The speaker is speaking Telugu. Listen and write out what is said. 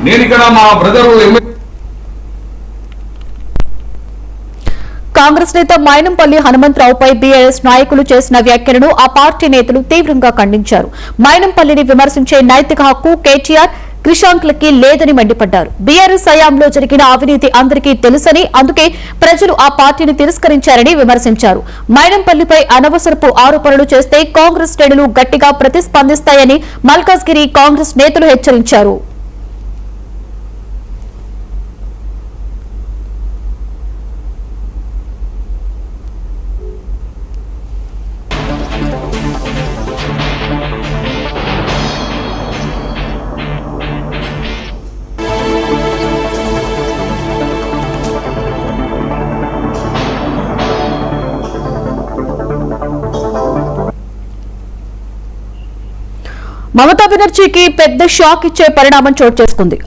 నేను ఇక్కడ మా బ్రదర్ కాంగ్రెస్ నేత మైనంపల్లి హనుమంతరావుపై బీఆర్ఎస్ నాయకులు చేసిన వ్యాఖ్యలను ఆ పార్టీ నేతలు తీవ్రంగా ఖండించారు. మైనంపల్లిని విమర్శించే నైతిక హక్కు కేటీఆర్ క్రిషాంక్లకి లేదని మండిపడ్డారు. బీఆర్ఎస్ హయాంలో జరిగిన అవినీతి అందరికీ తెలుసని, అందుకే ప్రజలు ఆ పార్టీని తిరస్కరించారని విమర్శించారు. మైనంపల్లిపై అనవసరపు ఆరోపణలు చేస్తే కాంగ్రెస్ శ్రేణులు గట్టిగా ప్రతిస్పందిస్తాయని మల్కాజ్గిరి కాంగ్రెస్ నేతలు హెచ్చరించారు. మమతా బెనర్జీకి పెద్ద షాక్ ఇచ్చే పరిణామం చోటు చేసుకుంది.